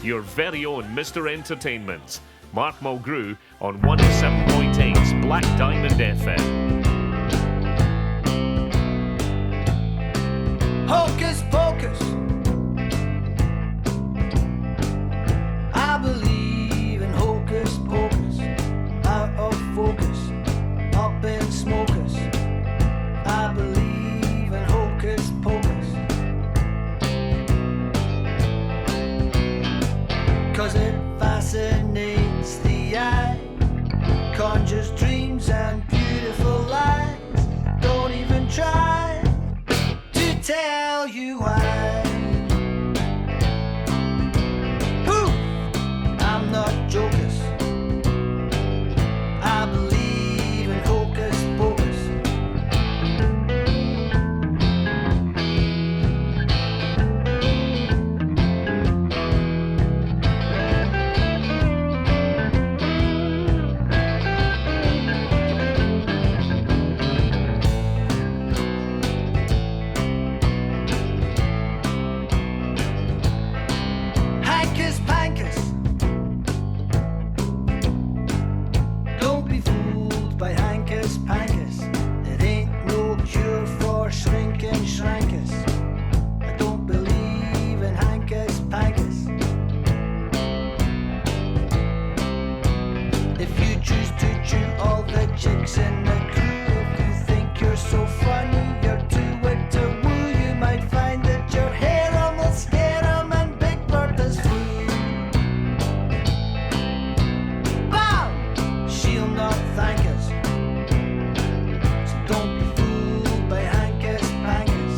your very own Mr. Entertainment. Mark Mulgrew on 107.8 Black Diamond FM. Hocus pocus, I believe in hocus pocus. Out of focus, up in smokers, I believe in hocus pocus. 'Cause it fascinates the eye, conjures dreams and beautiful lies. Don't even try to tell you why. Poof, I'm not jokers. I believe in hocus pocus. Hankus pankus, don't be fooled by hankus pankus. It ain't no cure for shrinking shrankus. I don't believe in hankus pankus. If you choose to chew all the chicks in the crew, if you think you're so funny, you're too wit to woo, you might find that your harem will scare 'em and Big Bertha's flu. Bam! She'll not thank us. So don't be fooled by hankus pankus.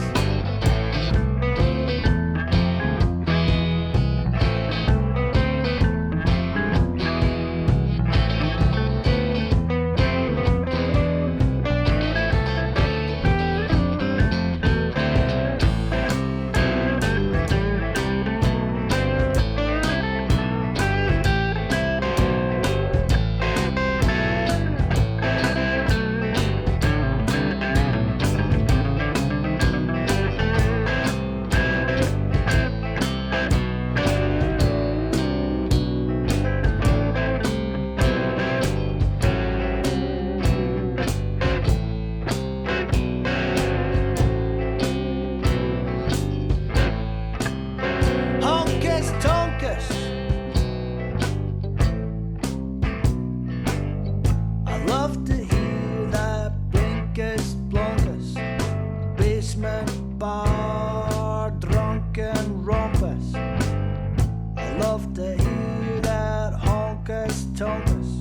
Honkus tonkus, I love to hear that blinkus blonkus, basement bar drunken rompus. I love to hear that honkus tonkus.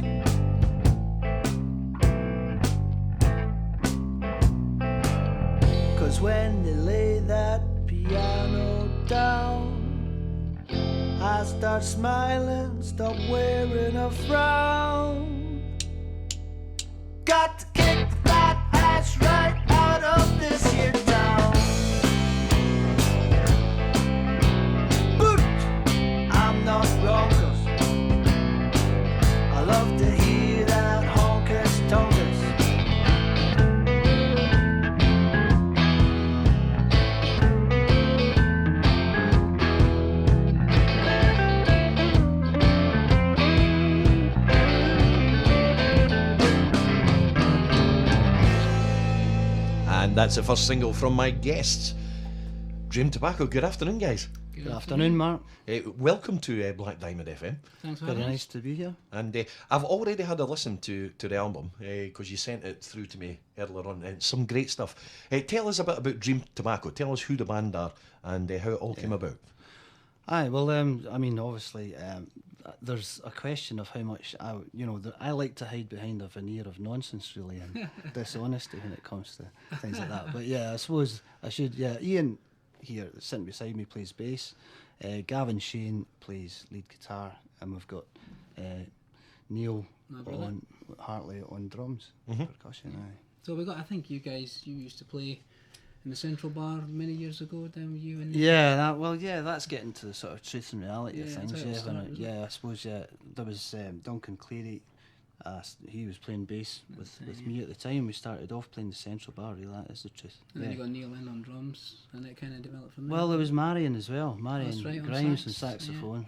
'Cause when they lay that piano down, I start smiling, stop wearing a frown. Got to kick the flat ass right out of this here town. Boot, I'm not ronkers. I love to hear that honkus tonkus. And that's the first single from my guests, Dream Tobacco. Good afternoon, guys. Good afternoon, Mark. Welcome to Black Diamond FM. Thanks for having us. Very nice to be here. And I've already had a listen to the album because you sent it through to me earlier on, and some great stuff. Tell us a bit about Dream Tobacco. Tell us who the band are and how it all came about. Aye, well, I mean, obviously, there's a question of how much I like to hide behind a veneer of nonsense, really, and dishonesty when it comes to things like that. But yeah, I suppose I should. Yeah, Ian here sitting beside me plays bass. Gavin Shane plays lead guitar, and we've got Neil Hartley on drums, percussion. Aye. So we got. I think you used to play in the Central Bar many years ago, then you and that's getting to the sort of truth and reality of things. I suppose there was Duncan Cleary. He was playing bass with me at the time. We started off playing the Central Bar. Really, that is the truth. And then you got Neil in on drums, and it kind of developed from there. Well, there was Marion as well. Marion right, Grimes sax, and saxophone.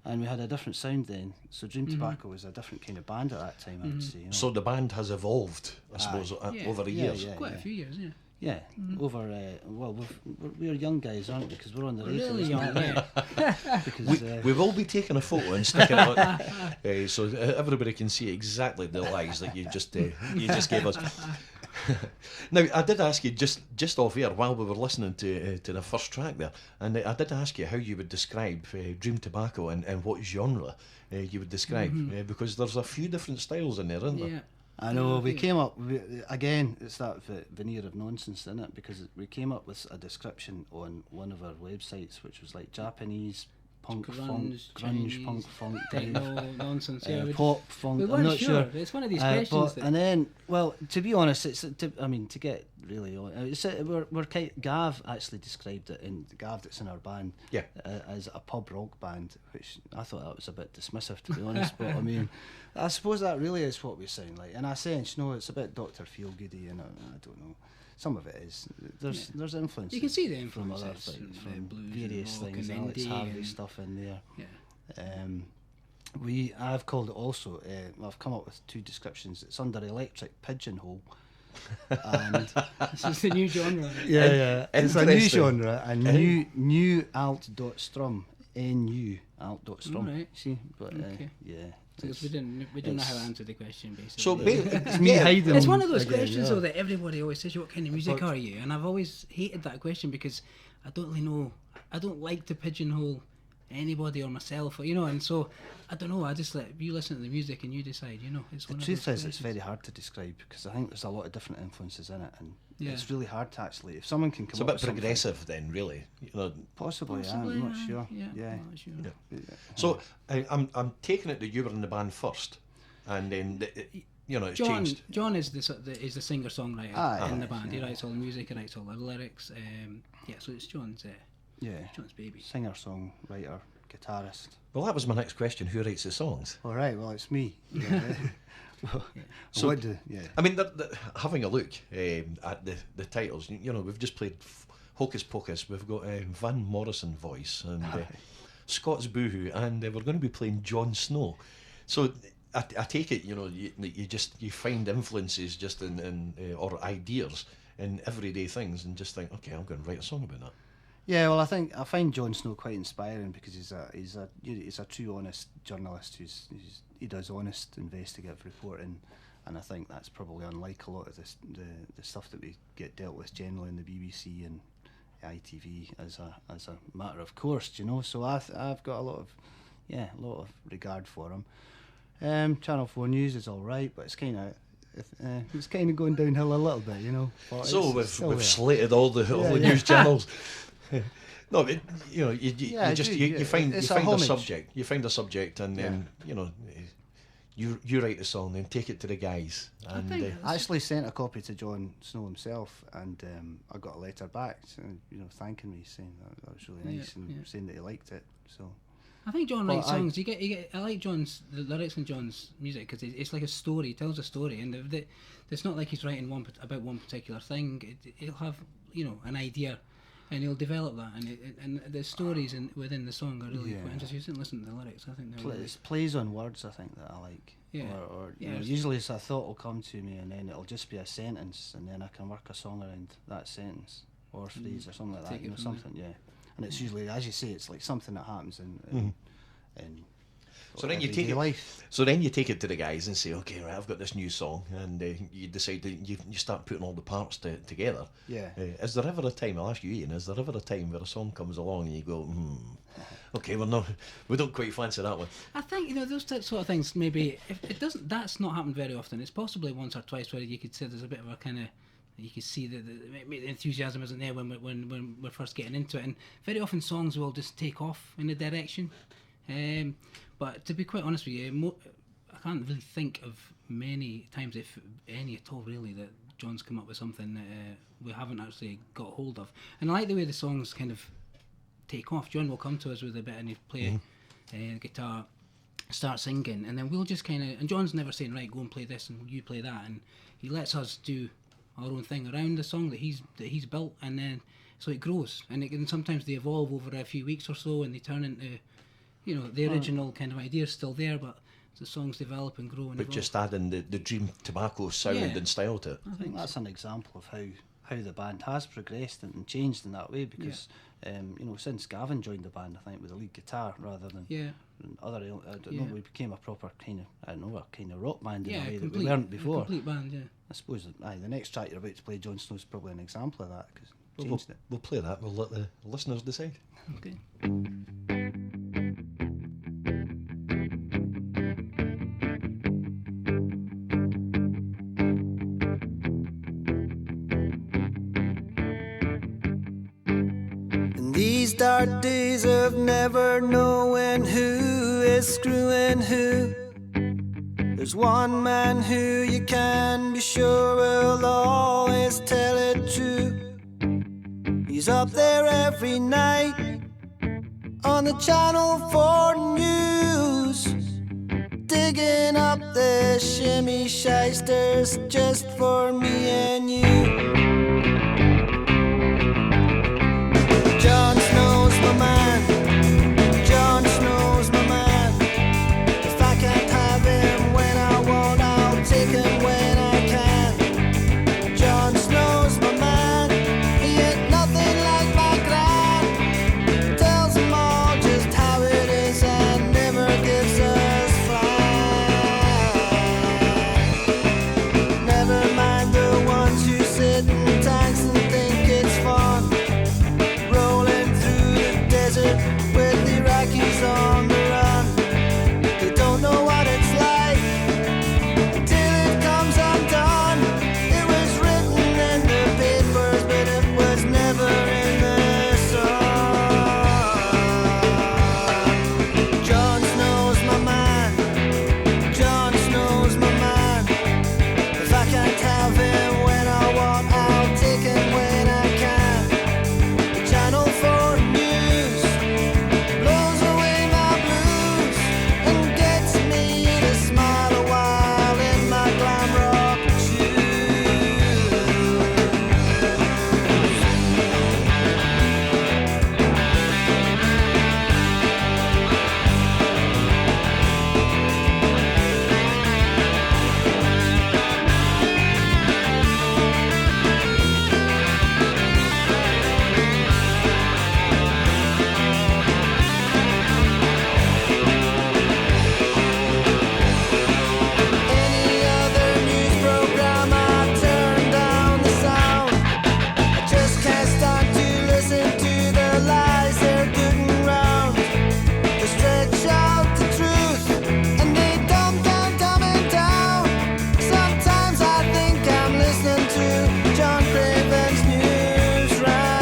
and we had a different sound then. So Dream Tobacco was a different kind of band at that time, I would say. You know? So the band has evolved, I suppose, Yeah. over the Yeah, years. yeah. Quite a few years, yeah. Yeah, over. Well, we're young guys, aren't we? Because we're on the radio. Really it's young, not- yeah. Because, We will be taking a photo and sticking it on, so everybody can see exactly the lies that you just gave us. Now, I did ask you just off air while we were listening to the first track there, and I did ask you how you would describe Dream Tobacco and what genre you would describe, because there's a few different styles in there, isn't there? Yeah. I know, we came up, again, it's that veneer of nonsense, isn't it? Because we came up with a description on one of our websites, which was like Japanese punk, funk, grunge, Chinese, punk, funk, techno, nonsense. Yeah, pop, funk, we I'm weren't not sure. It's one of these But, questions that... and then, well, to be honest, to get really honest, we're kind. Gav actually described it in Gav that's in our band, Yeah. as a pub rock band, which I thought that was a bit dismissive, to be honest. But I mean, I suppose that really is what we sound like. In a sense, you know, it's a bit Dr. Feelgoody, and I don't know. Some of it is. There's influence. You can see the from other influences things, from, from blues various and rock things. and Alex indie Harvey and- stuff in there. Yeah. I've called it also. I've come up with two descriptions. It's under electric pigeonhole. And This is the new genre. yeah, it's a new Interesting. genre, and new alt dot strum, nu alt dot strum. Alright. See, but Okay. yeah. So we don't know how to answer the question, basically. So It's me hiding. It's one of those again, questions yeah. though that everybody always says, what kind of music are you? And I've always hated that question because I don't really know. I don't like to pigeonhole anybody or myself, or, you know, and so I don't know, I just let you listen to the music and you decide, you know. It's The one of truth those is, it's questions. very hard to describe because I think there's a lot of different influences in it, and Yeah. it's really hard to actually. If someone can come It's a up bit with something- progressive then, really. You know. possibly, Possibly, I'm not sure. Yeah, Yeah. I'm not sure. Yeah. So I'm taking it that you were in the band first, and then it's changed. John is the singer songwriter Aye, in the aye, band. He yeah. writes all the music, he writes all the lyrics. Yeah, so it's John's baby. Singer, songwriter, guitarist. Well, that was my next question. Who writes the songs? All right, well, it's me. Yeah. So- What do? Yeah. I mean, having a look at the titles, we've just played Hocus Pocus. We've got Van Morrison voice and Scott's Boohoo, and we're going to be playing Jon Snow. So I take it, you find influences just in or ideas in everyday things, and just think, okay, I'm going to write a song about that. Yeah, well, I find Jon Snow quite inspiring because he's a true honest journalist he does honest investigative reporting, and I think that's probably unlike a lot of the stuff that we get dealt with generally in the BBC and ITV as a matter of course, So I've got a lot of regard for him. Channel 4 News is all right, but it's kind of going downhill a little bit, But So it's still we've there. slated all the news channels. No, but you find It's a a homage. subject. You find a subject, and then you write the song, then take it to the guys, and think I actually sent a copy to Jon Snow himself, and I got a letter back, thanking me, saying that was really nice, and saying that he liked it. So I think John Well, writes songs. You get. I like the lyrics in John's music because it's like a story. He tells a story, and it's not like he's writing about one particular thing. He'll have an idea, and he'll develop that, and the stories within the song are really quite interesting. You shouldn't listen to the lyrics. I think they're really... it's plays on words, I think, that I like. Yeah. Or Yeah, it's- usually it's a thought will come to me, and then it'll just be a sentence, and then I can work a song around that sentence or phrase or something like that. Take it from Something, yeah. And it's usually, as you say, it's like something that happens in So then you everyday take it. life. So then you take it to the guys and say, okay, right, I've got this new song, and you decide that you start putting all the parts together. Yeah. Is there ever a time? I'll ask you, Ian. Is there ever a time where a song comes along and you go, okay, we don't quite fancy that one. I think those sort of things. Maybe if it doesn't, that's not happened very often. It's possibly once or twice where you could say there's a bit of a kind of. You can see that the enthusiasm isn't there when we're first getting into it, and very often songs will just take off in a direction. But to be quite honest with you, I can't really think of many times, if any at all, really, that John's come up with something that we haven't actually got hold of. And I like the way the songs kind of take off. John will come to us with a bit and he'll play the guitar, start singing, and then we'll just kind of. And John's never saying, right, go and play this and you play that, and he lets us do our own thing around the song that he's built, and then so it grows, and sometimes they evolve over a few weeks or so, and they turn into you know, the original kind of idea is still there, but the songs develop and grow and But evolve. just adding the Dream Tobacco sound Yeah. and style to it. I think that's an example of how the band has progressed and changed in that way, because you know, since Gavin joined the band, I think with the lead guitar rather than other, I don't know, we became a proper kind of, I don't know, a kind of rock band in a way that we weren't before. Complete band, yeah. I suppose the next track you're about to play, Jon Snow's probably an example of that, because We'll, changed it. we'll play that. We'll let the listeners decide. Okay. In these dark days of never knowing who is screwing who, there's one man who you can be sure will always tell it true. He's up there every night on the Channel 4 News, digging up the shimmy shysters just for me and you. Jon Snow's my man, Jon Snow's my man. If I can't have him when I want, I'll take him when I can. Jon Snow's my man, he ain't nothing like my gran. Tells them all just how it is and never gives us flack. Never mind the ones who sit in tanks and think it's fun, with Iraqis on the run. They don't know what it's like until it comes undone. It was written in the papers, but it was never in the sun. Jon Snow's my man, Jon Snow's my man. If I can't have him when I want, I'll take him when I can. The Channel 4 News blows away my blues and gets me to smile a while in my glam rock shoes. Any other news program, I turn down the sound. I just can't stand to listen to the lies they're putting round. They stretch out the truth and they dumb down, dumbing down. Sometimes I think I'm listening to John Craven's news round.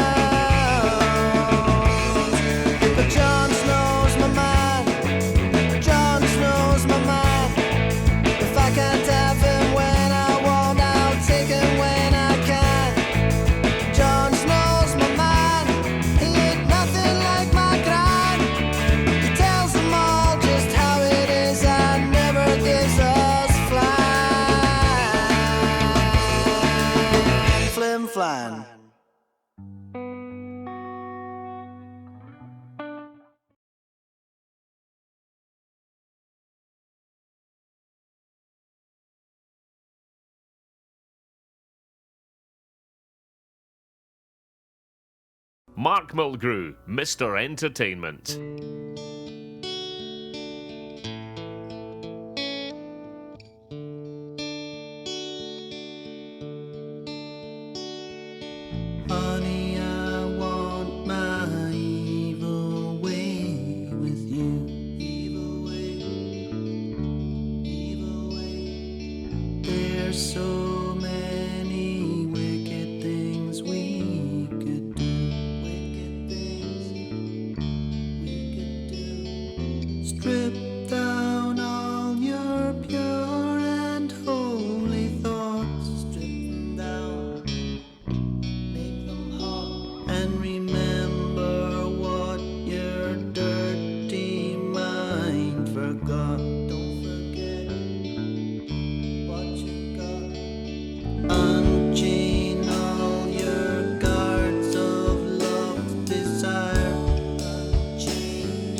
But Jon Snow's my man, Jon Snow's my man. If I can't have him when I want, I'll take him when I can. Jon Snow's my man, he ain't nothing like my gran. He tells them all just how it is and never gives us flim flan. Mark Mulgrew, Mr. Entertainment. Honey, I want my evil way with you. Evil way, evil way. There's so many wicked things we could do. Wicked things we could do. Strip down all your pure and holy thoughts. Strip them down. Make them hot and remember what your dirty mind forgot. Don't forget what you got. Unchain all your guards of love's desire. Unchain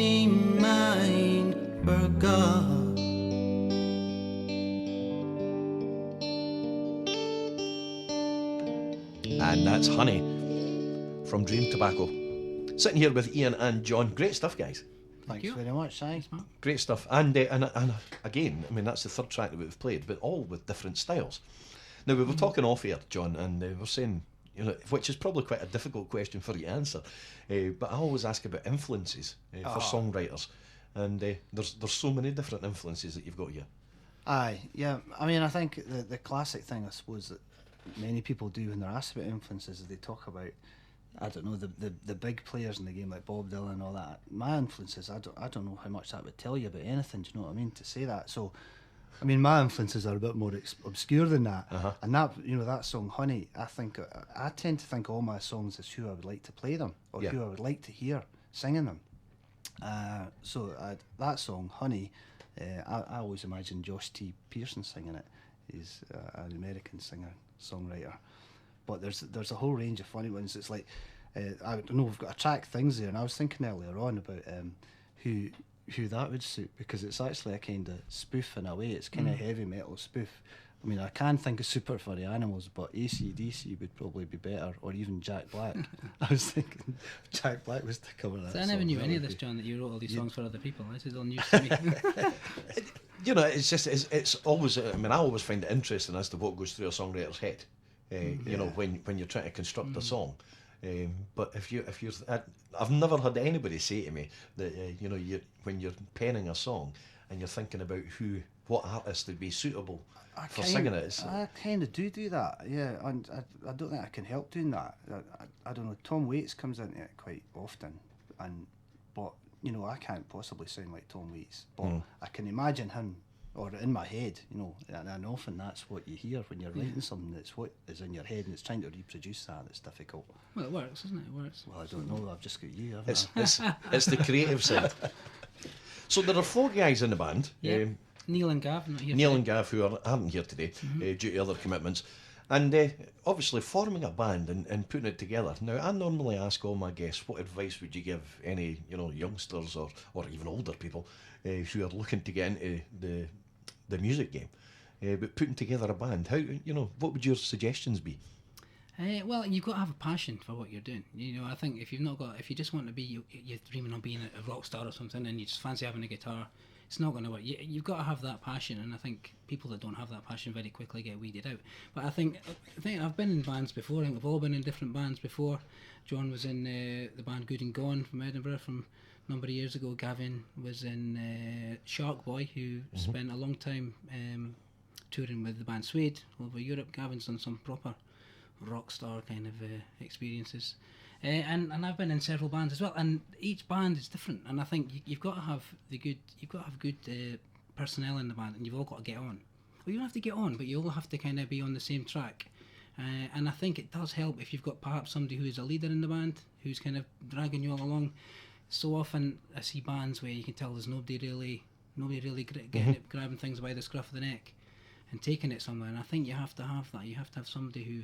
name I ain't forgot. And that's Honey from Dream Tobacco. Sitting here with Ian and John. Great stuff, guys. Thanks you. very much, thanks. Great stuff. And again, I mean, that's the third track that we've played, but all with different styles. Now, we were talking off air, John, and we were saying, you know, which is probably quite a difficult question for you to answer, but I always ask about influences for songwriters, and there's so many different influences that you've got here. Aye, yeah. I mean, I think the classic thing, I suppose, that many people do when they're asked about influences is they talk about, I don't know, the big players in the game like Bob Dylan and all that. My influences, I don't know how much that would tell you about anything. Do you know what I mean? To say that, so I mean, my influences are a bit more obscure than that. And that, you know, that song Honey, I think I tend to think all my songs as who I would like to play them or who I would like to hear singing them. So that song Honey, I always imagine Josh T. Pearson singing it. He's an American singer songwriter, but there's a whole range of funny ones. It's like I don't know, we've got a track Things there, and I was thinking earlier on about who that would suit, because it's actually a kind of spoof in a way. It's kind of heavy metal spoof. I mean, I can think of Super Furry Animals, but AC/DC would probably be better, or even Jack Black. I was thinking Jack Black was to cover that. So I never knew any of this, John, that you wrote all these songs for other people. This is all news to me. You know, it's just it's always. I mean, I always find it interesting as to what goes through a songwriter's head. You know, when you're trying to construct a song. But if you're, I've never heard anybody say to me that you know, when you're penning a song and you're thinking about what artist would be suitable for singing it. I kind of do that, yeah, and I don't think I can help doing that. I don't know. Tom Waits comes into it quite often, but you know, I can't possibly sound like Tom Waits, but I can imagine him, or in my head, you know, and often that's what you hear when you're writing something. That's what is in your head, and it's trying to reproduce that. It's difficult. Well, it works, doesn't it? It works. Well, I don't know. I've just got you. Haven't I? It's the creative side. So there are 4 guys in the band. Yeah. Neil and Gav, not here. Neil today. and Gav, who aren't here today due to other commitments, and obviously forming a band and putting it together. Now, I normally ask all my guests, what advice would you give any, you know, youngsters or even older people who are looking to get into the music game, but putting together a band? How, you know, what would your suggestions be? Well, you've got to have a passion for what you're doing. You know, I think if you just want to be, you're dreaming of being a rock star or something, and you just fancy having a guitar, it's not going to work. You've got to have that passion, and I think people that don't have that passion very quickly get weeded out. But I think I've been in bands before. I think we've all been in different bands before. John was in the band Good and Gone from Edinburgh from a number of years ago. Gavin was in Shark Boy, who spent a long time touring with the band Suede all over Europe. Gavin's done some proper rock star kind of experiences. And I've been in several bands as well, and each band is different. And I think you've got to have good personnel in the band, and you've all got to get on. Well, you don't have to get on, but you all have to kind of be on the same track. And I think it does help if you've got perhaps somebody who is a leader in the band, who's kind of dragging you all along. So often I see bands where you can tell there's nobody really getting it, grabbing things by the scruff of the neck and taking it somewhere. And I think you have to have that. You have to have somebody who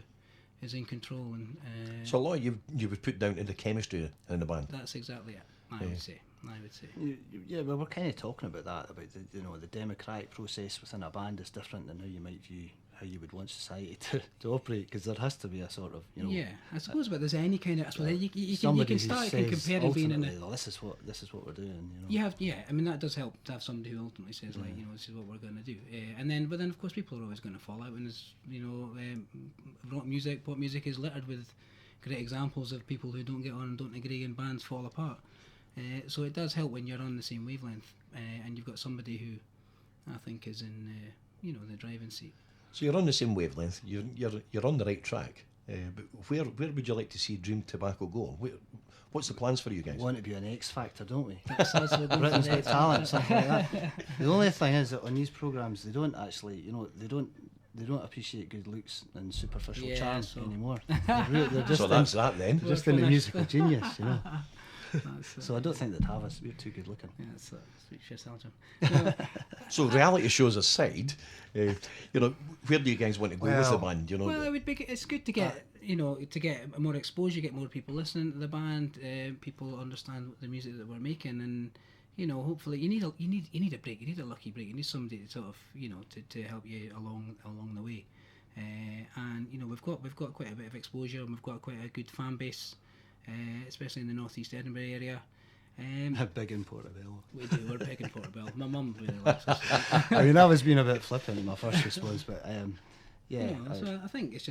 is in control, and So a lot you would put down to the chemistry in the band. that's exactly it. I would say. Yeah, well, we're kind of talking about that, about the democratic process within a band is different than how you might view how you would want society to operate, because there has to be a sort of, you know. Yeah, I suppose, but there's any kind of, I suppose you can somebody start who comparing says being in a. ultimately, this is what we're doing. You know. You have, yeah. I mean, that does help to have somebody who ultimately says, like, you know, this is what we're going to do. But then of course people are always going to fall out, and there's, you know, rock music, pop music is littered with great examples of people who don't get on and don't agree, and bands fall apart. So it does help when you're on the same wavelength, and you've got somebody who I think is in, the driving seat. So you're on the same wavelength. You're on the right track. But where would you like to see Dream Tobacco go? What's the plans for you guys? We want to be an X Factor, don't we? Britain's Got Talent, something like that. The only thing is that on these programmes, they don't actually, they don't appreciate good looks and superficial charm anymore. They're just so that's that then. They're just in the musical genius, you know. So I don't think they'd have us. We're too good looking. Yeah, that's speak for yourself, John. So reality shows aside, where do you guys want to go with the band? You know. Well, it would be. It's good to get to get more exposure, get more people listening to the band. People understand the music that we're making, and hopefully you need a break. You need a lucky break. You need somebody to sort of, to help you along the way. And we've got quite a bit of exposure, and we've got quite a good fan base, especially in the northeast Edinburgh area. Big in Portobello. We do. We're big in Portobello. My mum really likes us. I mean, I was being a bit flippant in my first response, but yeah. So I think it's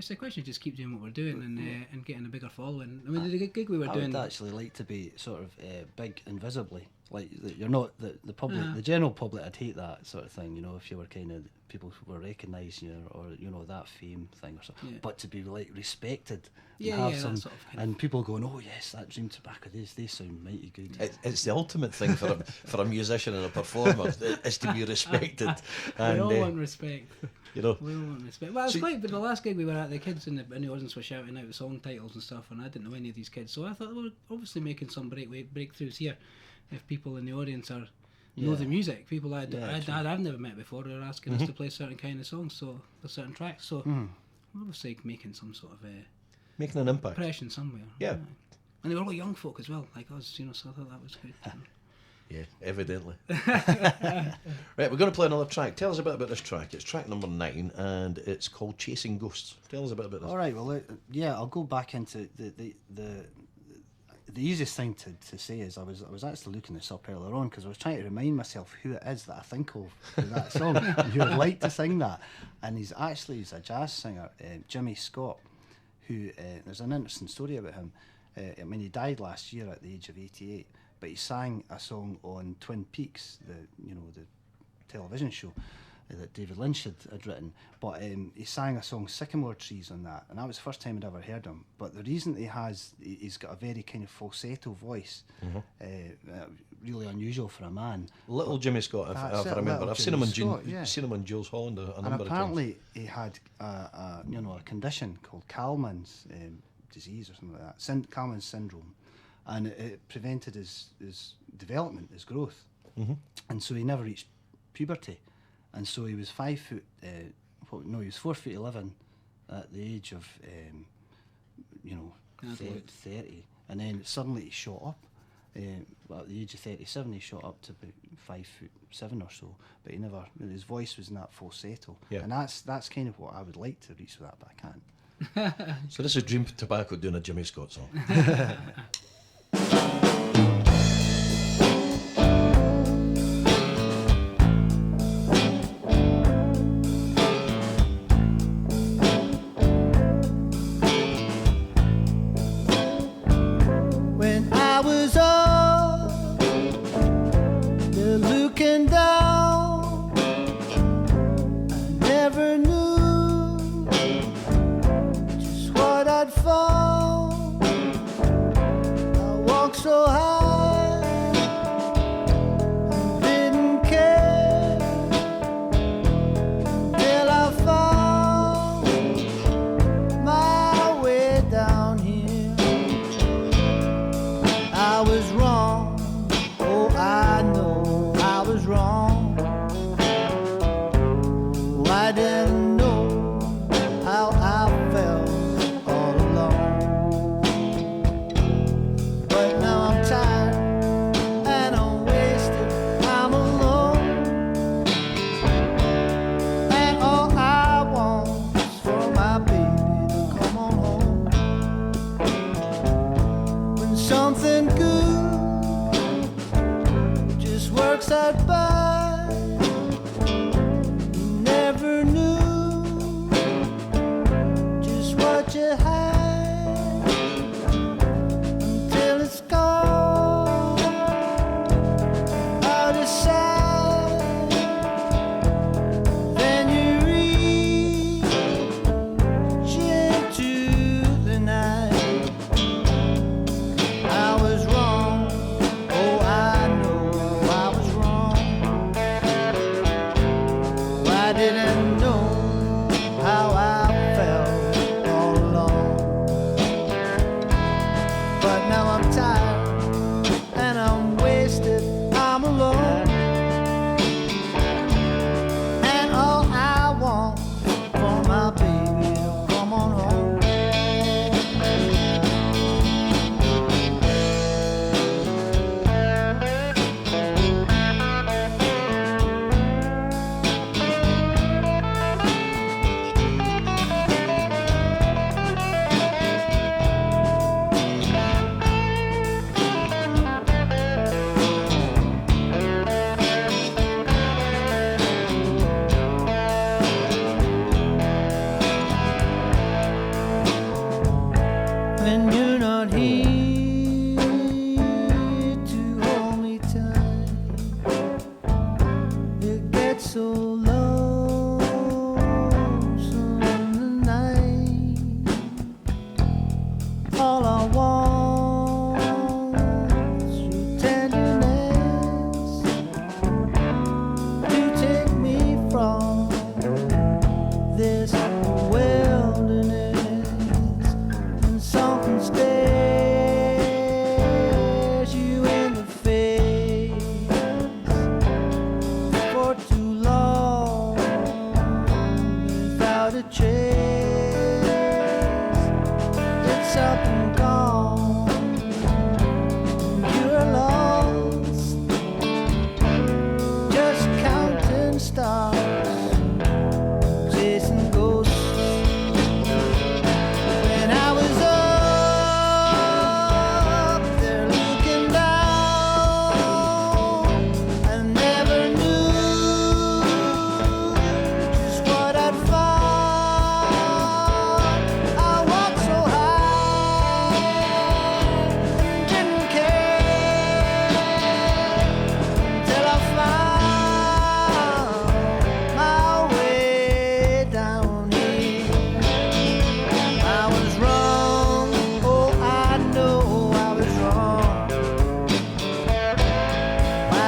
a question of just keep doing what we're doing and getting a bigger following. I mean, the gig we were doing. I would actually like to be sort of big invisibly. Like you're not the public, the general public. I'd hate that sort of thing. If you were kind of people who were recognising you or that fame thing or something. Yeah. But to be like respected. And have some, sort of and people going, oh yes, that Dream Tobacco, they sound mighty good. It's the ultimate thing for a musician and a performer is to be respected. We all want respect. We all want respect. Well, it's quite. But the last gig we were at, the kids in the audience were shouting out the song titles and stuff, and I didn't know any of these kids, so I thought we're obviously making some breakthroughs here. If people in the audience know the music, people I've never met before are asking us to play certain kind of songs, so for certain tracks. So we're obviously making some sort of making an impact, impression somewhere. Yeah, right. And they were all young folk as well, like us, so I thought that was good. Yeah, evidently. Right, we're going to play another track. Tell us a bit about this track. It's track number 9, and it's called Chasing Ghosts. Tell us a bit about this. All right, well, I'll go back into the easiest thing to say is I was actually looking this up earlier on because I was trying to remind myself who it is that I think of in that song who would like to sing that, and he's a jazz singer, Jimmy Scott, who there's an interesting story about him. I mean, he died last year at the age of 88, but he sang a song on Twin Peaks, the television show that David Lynch had written, but he sang a song Sycamore Trees on that, and that was the first time I'd ever heard him. But the reason he's got a very kind of falsetto voice, really unusual for a man. Little Jimmy Scott, if I remember. I've seen him on Jules Holland a number of times. And apparently he had a condition called Kalman's disease or something like that, Kalman's syndrome, and it prevented his development, his growth, and so he never reached puberty. And so he was 5 foot, he was 4 foot 11 at the age of, 30. And then suddenly he shot up. At the age of 37, he shot up to about 5'7" or so. But his voice was in that falsetto. Yeah. And that's kind of what I would like to reach with that, but I can't. So this is Dream Tobacco doing a Jimmy Scott song.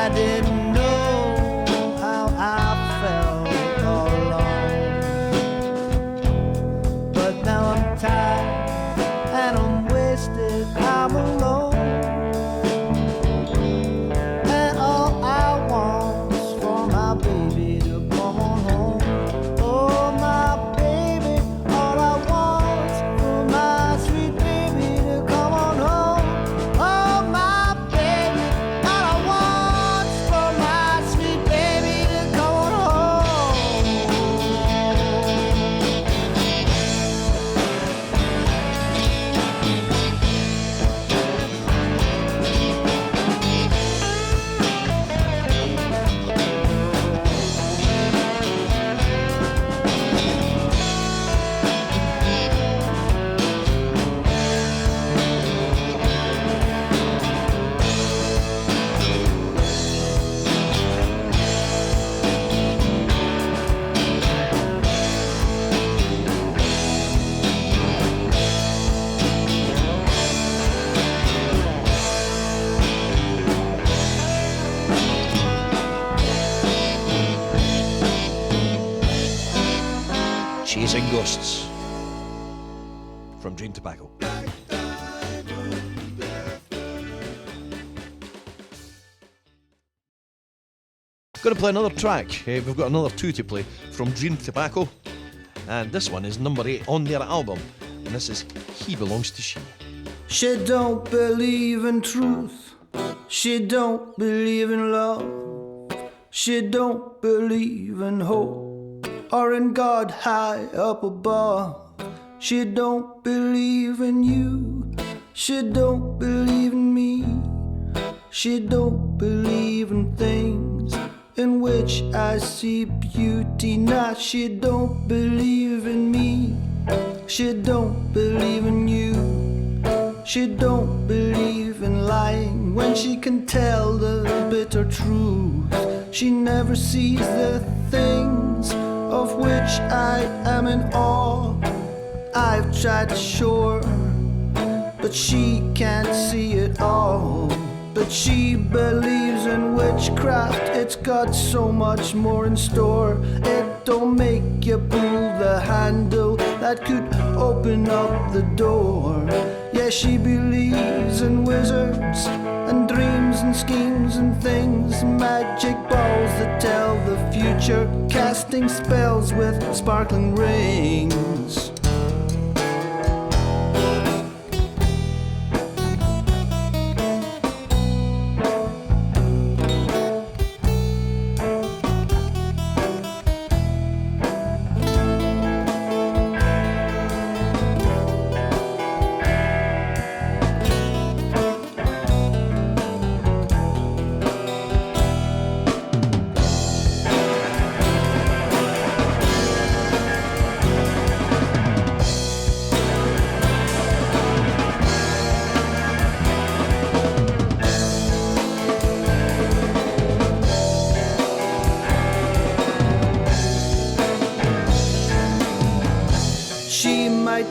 I didn't know how I felt all along. But now I'm tired and I'm wasted, I'm alone. And all I want is for my baby to come on home. Oh, my baby, all I want is for my sweet baby to come on home. Oh, my baby, all I want is for my sweet baby to come on home. Chasing Ghosts from Dream Tobacco. Going to play another track. We've got another two to play from Dream Tobacco, and this one is number 8 on their album, and this is He Belongs to She. She don't believe in truth. She don't believe in love. She don't believe in hope or in God high up above. She don't believe in you. She don't believe in me. She don't believe in things in which I see beauty. Not she don't believe in me. She don't believe in you. She don't believe in lying when she can tell the bitter truth. She never sees the things of which I am in awe. I've tried to show her, but she can't see it all. But she believes in witchcraft, it's got so much more in store. It don't make you pull the handle that could open up the door. Yeah, she believes in wizards and dreams and schemes and things, magic balls that tell the future, casting spells with sparkling rings.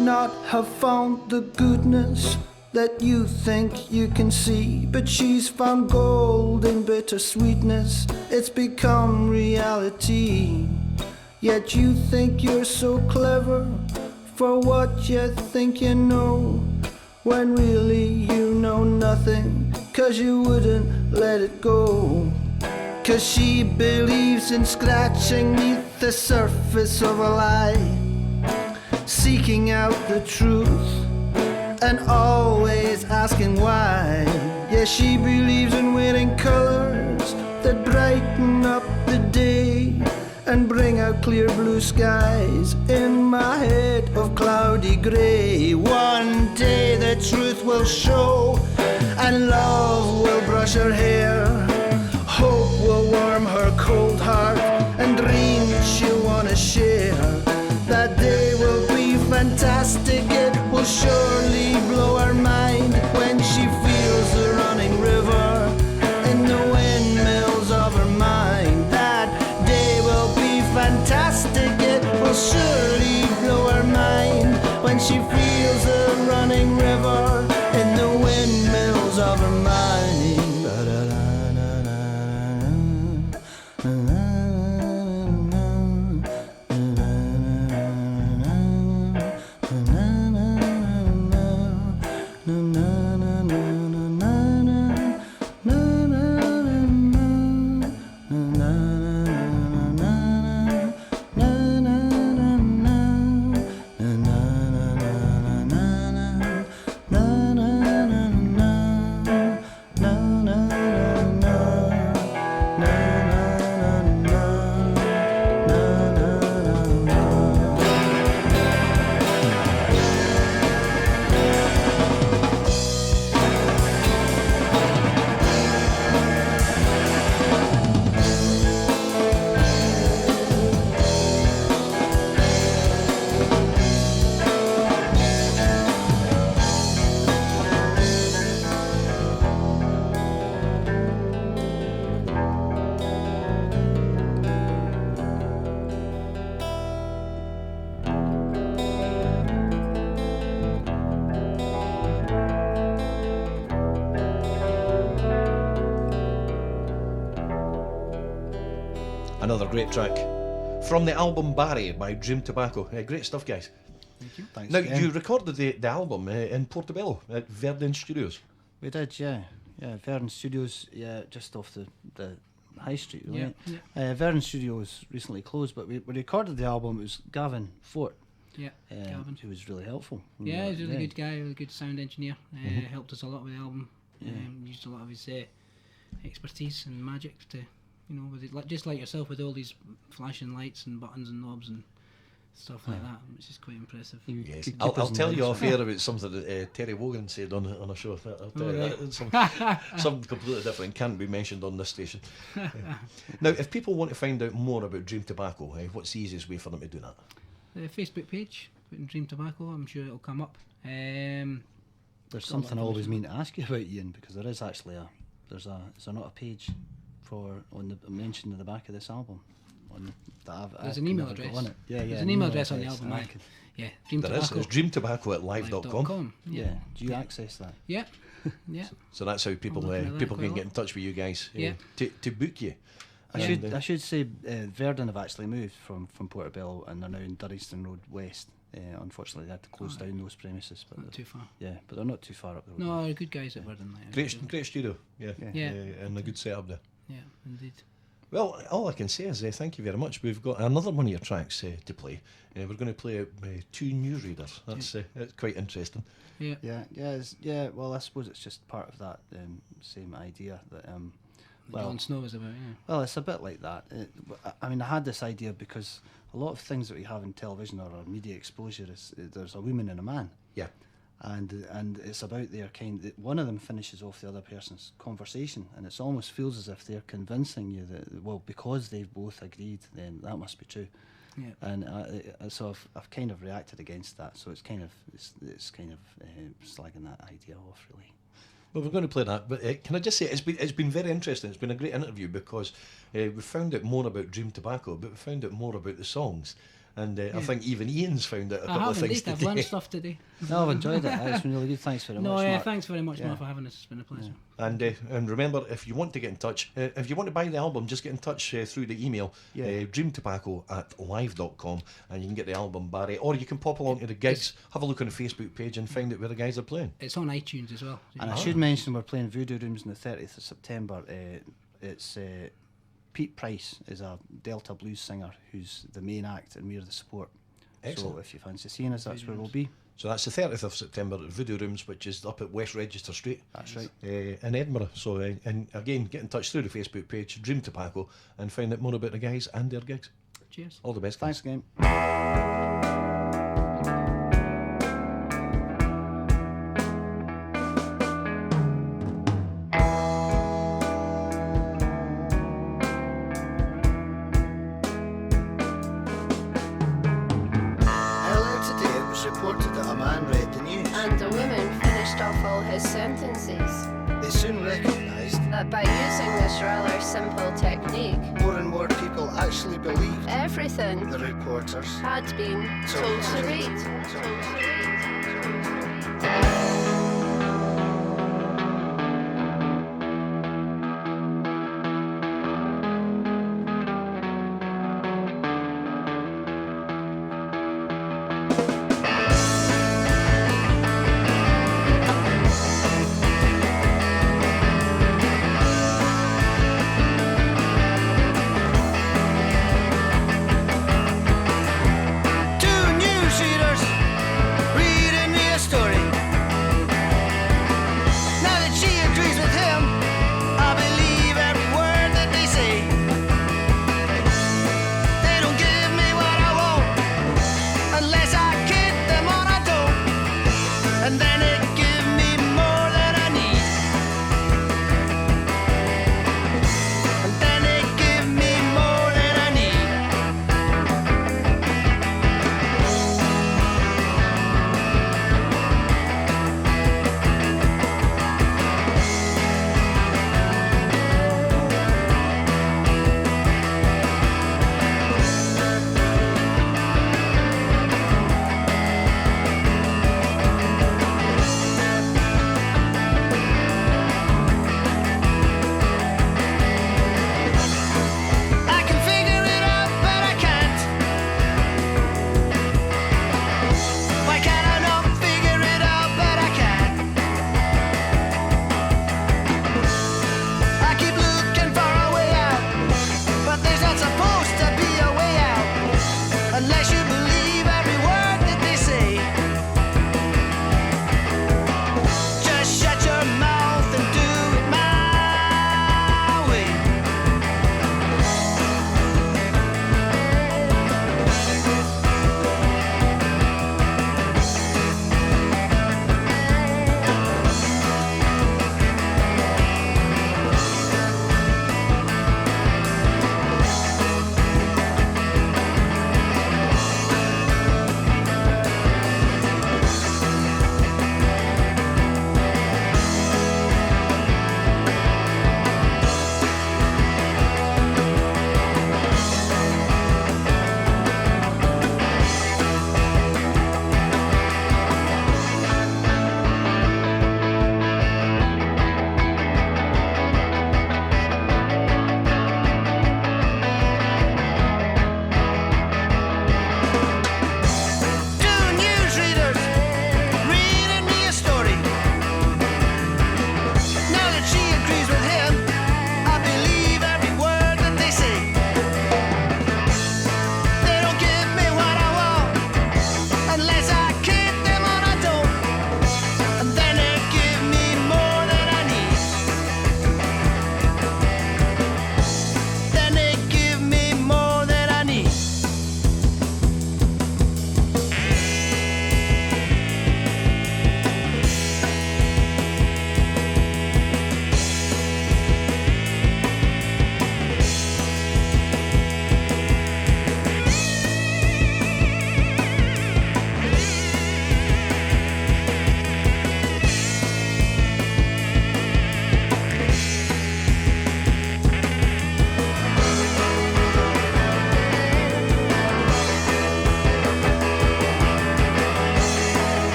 Not have found the goodness that you think you can see, but she's found gold in bittersweetness. It's become reality. Yet you think you're so clever for what you think you know, when really you know nothing, 'cause you wouldn't let it go. 'Cause she believes in scratching neath the surface of a lie, seeking out the truth and always asking why. Yeah, she believes in wearing colors that brighten up the day and bring out clear blue skies in my head of cloudy grey. One day the truth will show and love will brush her hair. Hope will warm her cold heart and dreams she'll wanna share. That day will be fantastic, it will surely blow her mind when she feels the running river in the windmills of her mind. That day will be fantastic, it will surely blow her mind when she feels the running river in the windmills of her mind. Another great track from the album Barry by Dream Tobacco. Great stuff, guys. Thank you. Thanks Now, again. you recorded the album in Portobello at Verdun Studios. We did, yeah. Yeah, Verdun Studios, yeah, just off the High Street, really. Yeah, Verdun Studios recently closed, but we recorded the album. It was Gavin Fort, Yeah, Gavin. who was really helpful. Yeah, he's a really good guy, really good sound engineer. Helped us a lot with the album. Used a lot of his expertise and magic to, with it, just like yourself, with all these flashing lights and buttons and knobs and stuff like that, which is quite impressive. Yes. I'll tell you off air about something that Terry Wogan said on a show. I'll tell you that. Something completely different, can't be mentioned on this station. Now, if people want to find out more about Dream Tobacco, what's the easiest way for them to do that? The Facebook page, put in Dream Tobacco, I'm sure it'll come up. There's something I always mean to ask you about, Ian, because there is actually is there not a page mentioned in the back of this album? There's an email address. On it. Yeah, There's an email address on the album. Yeah, Dream There Tobacco. is. It's dreamtobacco@live.com. Yeah. Do you access that? Yeah, yeah. So that's how people looking at that people quite a can get in lot. touch with you guys Yeah. to book you. I should say Verdun have actually moved from Portobello and they're now in Durriston Road West. Unfortunately, they had to close down those premises, but Not too far. yeah, but they're not too far up the road. No, they're good guys at Verdun. Great studio, yeah. Yeah. And a good setup there. Yeah, indeed. Well, all I can say is thank you very much. We've got another one of your tracks to play. We're going to play two newsreaders. That's quite interesting. Yeah. Yeah. Well, I suppose it's just part of that same idea that. Jon Snow is about. Yeah. Well, it's a bit like that. I mean, I had this idea because a lot of things that we have in television or our media exposure is there's a woman and a man. Yeah. And it's about their one of them finishes off the other person's conversation, and it almost feels as if they're convincing you that, well, because they've both agreed, then that must be true. Yeah. And so I've kind of reacted against that. So it's kind of slagging that idea off, really. Well, we're going to play that, but can I just say it's been very interesting. It's been a great interview because we found out more about Dream Tobacco, but we found out more about the songs. And I think even Ian's found out a couple of things I've today. learned stuff today. No, I've enjoyed it. It's been really good. Thanks very much. Mark. Thanks very much, Mark, for having us. It's been a pleasure. And remember, if you want to get in touch, if you want to buy the album, just get in touch through the email, dreamtobacco@live.com, and you can get the album, Barry, or you can pop along to the gigs, have a look on the Facebook page and find out where the guys are playing. It's on iTunes as well. And I should mention we're playing Voodoo Rooms on the 30th of September. It's Pete Price is a Delta blues singer who's the main act, and we're the support. Excellent. So if you fancy seeing us, that's where we'll be. So that's the 30th of September at Voodoo Rooms, which is up at West Register Street. That's right. In Edinburgh. So, and again, get in touch through the Facebook page, Dream Tobacco, and find out more about the guys and their gigs. Cheers. All the best, guys. Thanks again. Earlier today it was reported that a man read the news. And a woman finished off all his sentences. They soon recognised That by using this rather simple technique, more and more people actually believed everything the reporters. had been told to read.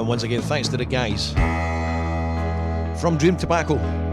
once again, thanks to the guys from Dream Tobacco.